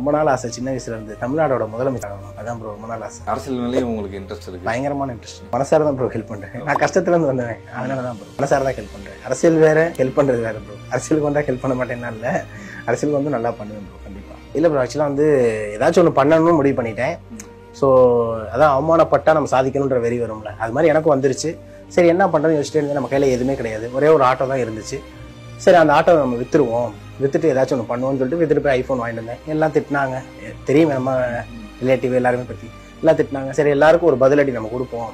ரொம்ப நாள் ஆசை சின்ன வயசுல இருந்து தமிழ்நாடோட முதலமைச்சர் ஆகணும். அதான் ப்ரோ ரொம்ப நாள் ஆசை. அரசியல் மேலேயும் உங்களுக்கு இன்ட்ரெஸ்ட் இருக்கு? பயங்கரமான இன்ட்ரெஸ்ட். மனசார தான் ப்ரோ ஹெல்ப் பண்றேன். நான் கஷ்டத்துல இருந்து வந்தேன், அதனால தான் ப்ரோ மனசார தான் ஹெல்ப் பண்றேன். அரசியல் வேற, ஹெல்ப் பண்றது வேற ப்ரோ. அரசியலுக்கு வந்தா ஹெல்ப் பண்ண மாட்டேன்னா இல்ல, அரசியலுக்கு வந்து நல்லா பண்ணுவேன் ப்ரோ கண்டிப்பா. இல்ல ப்ரோ ஆக்சுவலா வந்து ஏதாச்சும் ஒன்று பண்ணணும்னு முடிவு பண்ணிட்டேன். ஸோ அதான் அவமானப்பட்டா நம்ம சாதிக்கணுன்ற வெறி வரும்ல, அது மாதிரி எனக்கும் வந்துருச்சு. சரி என்ன பண்றதுன்னு யோசிச்சுட்டே இருந்தேன். நம்ம கையில எதுவுமே கிடையாது, ஒரே ஒரு ஆட்டோ தான் இருந்துச்சு. சரி அந்த ஆட்டோ நம்ம வித்துருவோம், வித்துட்டு ஏதாச்சும் ஒன்று பண்ணுவோம்னு சொல்லிட்டு வித்துட்டு போய் ஐஃபோன் வாங்கிட்டு வந்தேன். எல்லாம் திட்டினாங்க, தெரியுமே நம்ம ரிலேட்டிவ் எல்லாருமே பற்றி எல்லாம் திட்டினாங்க. சரி எல்லாருக்கும் ஒரு பதிலடி நம்ம கொடுப்போம்,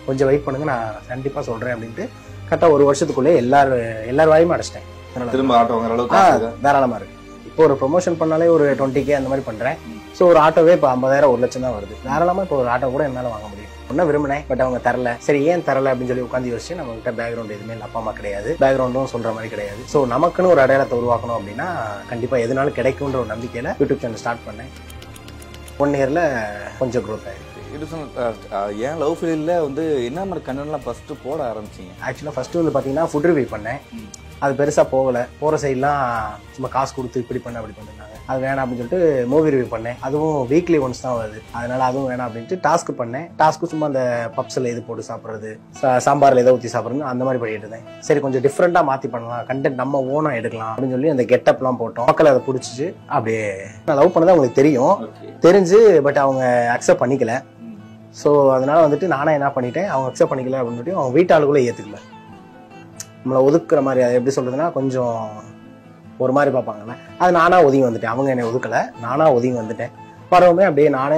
கொஞ்சம் வெயிட் பண்ணுங்க நான் கண்டிப்பாக சொல்கிறேன் அப்படின்ட்டு கரெக்டாக ஒரு வருஷத்துக்குள்ளே எல்லார் வாயுமே அடைச்சிட்டேன். திரும்ப ஆட்டோ வாங்குற அளவுக்கு தாராளமாக இருக்கு. இப்போ ஒரு ப்ரொமோஷன் பண்ணாலே ஒரு 20K அந்த மாதிரி பண்ணுறேன். ஸோ ஒரு ஆட்டோவே இப்போ 50,000 1 லட்சம் தான் வருது. தாராளமாக இப்போ ஒரு ஆட்டோ கூட என்னால் வாங்க முடியும். ஒன்றும் விரும்பினேன், பட் அவங்க தரல. சரி ஏன் தரல அப்படின்னு சொல்லி உட்காந்து யோசிச்சு, நம்ம கிட்ட பேக்ரவுண்ட் எதுவுமே இல்லை, அப்பா அம்மா கிடையாது, பேக்ரவுண்டும் சொல்ற மாதிரி கிடையாது. ஸோ நமக்குன்னு ஒரு அடையாளத்தை உருவாக்கணும் அப்படின்னா கண்டிப்பாக எதுனாலும் கிடைக்கும்ன்ற ஒரு நம்பிக்கையில் யூடியூப் சேனல் ஸ்டார்ட் பண்ணேன். 1 இயர்ல கொஞ்சம் க்ரோத் ஆயிருக்கு. ஏன் லவ் ஃபீல்டில் வந்து என்ன மாதிரி கண்டென்ட்லாம் ஃபர்ஸ்ட் போட ஆரம்பிச்சிங்க? ஆக்சுவலாக ஃபர்ஸ்ட் வந்து பார்த்தீங்கன்னா ஃபுட் ரிவ்யூ பண்ணேன். அது பெருசாக போகலை. போகிற சைட்லாம் சும்மா காசு கொடுத்து இப்படி பண்ண அப்படி பண்ணிருந்தாங்க. அது வேணாம் அப்படின்னு சொல்லிட்டு மூவி ரிவ்யூ பண்ணேன். அதுவும் வீக்லி ஒன்ஸ் தான் வருது, அதனால அதுவும் வேணாம் அப்படின்ட்டு டாஸ்க் பண்ணேன். டாஸ்க்கு சும்மா அந்த பப்ஸில் இது போட்டு சாப்பிட்றது, சாம்பாரில் எதை ஊற்றி சாப்பிட்றது, அந்த மாதிரி பண்ணிட்டு இருந்தேன். சரி கொஞ்சம் டிஃப்ரெண்ட்டாக மாற்றி பண்ணலாம், கண்டென்ட் நம்ம ஓனாக எடுக்கலாம் அப்படின்னு சொல்லி அந்த கெட்டப்லாம் போட்டோம். மக்கள் அதை பிடிச்சிச்சு. அப்படியே நான் லவ் பண்ணது அவங்களுக்கு தெரிஞ்சு, பட் அவங்க அக்செப்ட் பண்ணிக்கல. ஸோ அதனால வந்துட்டு நானே என்ன பண்ணிட்டேன், அவங்க அக்செப்ட் பண்ணிக்கல அப்படின்னு சொல்லிட்டு அவங்க வீட்டாளுக்குள்ளே ஏற்றுக்கல. நம்மளை ஒதுக்குற மாதிரி, அது எப்படி சொல்றதுன்னா கொஞ்சம் ஒரு மாதிரி பார்ப்பாங்கல்ல, அது நானா ஒதுங்கி வந்துட்டேன். அவங்க என்னை ஒதுக்கலை, நானா ஒதுங்கி வந்துட்டேன். வரவுமே அப்படியே நானே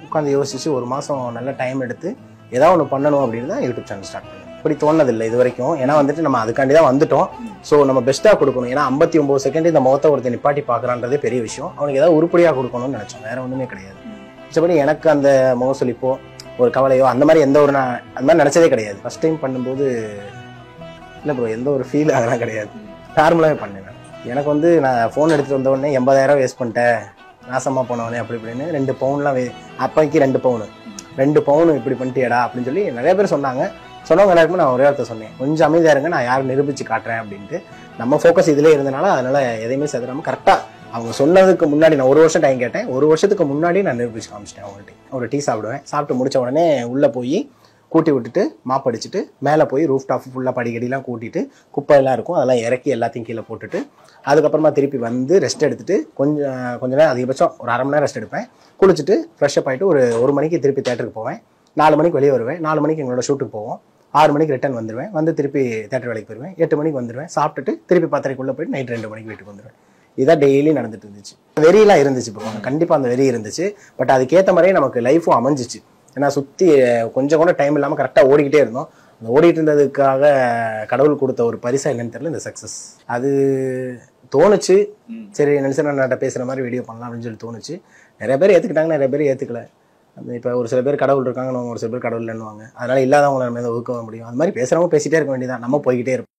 உட்காந்து யோசிச்சு 1 மாதம் நல்ல டைம் எடுத்து ஏதாவது ஒன்று பண்ணணும் அப்படின்னு தான் யூடியூப் சேனல் ஸ்டார்ட் பண்ணேன். இப்படி தோணதில்லை இது வரைக்கும். ஏன்னா வந்துட்டு நம்ம அதுக்காண்டி தான் வந்துட்டோம். ஸோ நம்ம பெஸ்ட்டாக கொடுக்கணும். ஏன்னா 59 செகண்ட் இந்த முகத்தை ஒருத்தர் நிப்பாட்டி பார்க்குறான்றதே பெரிய விஷயம். அவனுக்கு ஏதாவது உருப்படியாக கொடுக்கணும்னு நினச்சோம், வேற ஒன்றுமே கிடையாது. மிச்சபடி எனக்கு அந்த முகசொலிப்போ ஒரு கவலையோ அந்த மாதிரி எந்த ஒரு நான் அந்த மாதிரி நினச்சதே கிடையாது. ஃபர்ஸ்ட் டைம் பண்ணும்போது இல்லை ப்ரோ, எந்த ஒரு ஃபீல் அதெல்லாம் கிடையாது, நார்மலாகவே பண்ணேன். எனக்கு வந்து நான் ஃபோன் எடுத்துகிட்டு வந்தோடனே 80,000 வேஸ்ட் பண்ணிட்டேன், நாசமாக போனவனே அப்படி இப்படின்னு 2 பவுன்லாம் அப்போக்கி 2 பவுன் இப்படி பண்ணிட்டியடா அப்படின்னு சொல்லி நிறைய பேர் சொன்னாங்க. சொன்னவங்க எல்லாருக்குமே நான் ஒரே வார்த்தை சொன்னேன், கொஞ்சம் அமைதியாக இருங்க, நான் யாரும் நிரூபித்து காட்டுறேன் அப்படின்ட்டு. நம்ம ஃபோக்கஸ் இதிலே இருந்தனால அதனால் எதையுமே செதுறாமல் கரெக்டாக அவங்க சொன்னதுக்கு முன்னாடி நான் 1 வருஷம் டைம் கேட்டேன். 1 வருஷத்துக்கு முன்னாடி நான் நிரூபிச்சு காமிச்சிட்டேன். அவங்கள்ட்ட ஒரு டீ சாப்பிடுவேன், சாப்பிட்டு முடிச்ச உடனே உள்ளே போய் கூட்டி விட்டுட்டு மாப் அடிச்சுட்டு மேலே போய் ரூஃப் டாப் ஃபுல்லாக படிக்கடிலாம் கூட்டிட்டு குப்பையெல்லாம் இருக்கும் அதெல்லாம் இறக்கி எல்லாத்தையும் கீழே போட்டுட்டு அதுக்கப்புறமா திருப்பி வந்து ரெஸ்ட் எடுத்துட்டு கொஞ்ச நேரம் அதிகபட்சம் ஒரு 1/2 மணி நேரம் ரெஸ்ட் எடுப்பேன். குளிச்சுட்டு ஃப்ரெஷ்அப் ஆகிட்டு ஒரு 1 மணிக்கு திருப்பி தேட்டருக்கு போவேன். 4 மணிக்கு வெளியே வருவேன். 4 மணிக்கு எங்களோட ஷூட்டுக்கு போவோம். 6 மணிக்கு ரிட்டர்ன் வந்துடுவேன். வந்து திருப்பி தேட்டர் வேலைக்கு போயிடுவேன். 8 மணிக்கு வந்துடுவேன். சாப்பிட்டுட்டு திருப்பி 10:30க்குள்ளே போயிட்டு நைட் 2 மணிக்கு வீட்டுக்கு வந்துடுவேன். இதான் டெய்லி நடந்துட்டு இருந்துச்சு. வெறியெல்லாம் இருந்துச்சு ப்ரோ, கண்டிப்பாக அந்த வெறி இருந்துச்சு. பட் அதுக்கேற்ற மாதிரியே நமக்கு லைஃப்பும் அமைஞ்சிச்சு. ஏன்னா சுற்றி கொஞ்சம் கூட டைம் இல்லாமல் கரெக்டாக ஓடிக்கிட்டே இருந்தோம். அந்த ஓடிட்டு இருந்ததுக்காக கடவுள் கொடுத்த ஒரு பரிசா என்னன்னு தெரியல, இந்த சக்ஸஸ். அது தோணுச்சு, சரி நெல்சன் அண்ணாட்ட பேசுகிற மாதிரி வீடியோ பண்ணலாம் அப்படின்னு சொல்லி தோணுச்சு. நிறைய பேர் ஏற்றுக்கிட்டாங்க, நிறைய பேர் ஏற்றுக்கல. இப்போ ஒரு சில பேர் கடவுள் இருக்காங்கன்னு, ஒரு சில பேர் கடவுள் இல்லைன்னுவாங்க. அதனால இல்லாதவங்களை நம்ம ஒதுக்க முடியும். அது மாதிரி பேசுகிறவங்க பேசிகிட்டே இருக்க வேண்டியதான், நம்ம போய்கிட்டே இருப்போம்.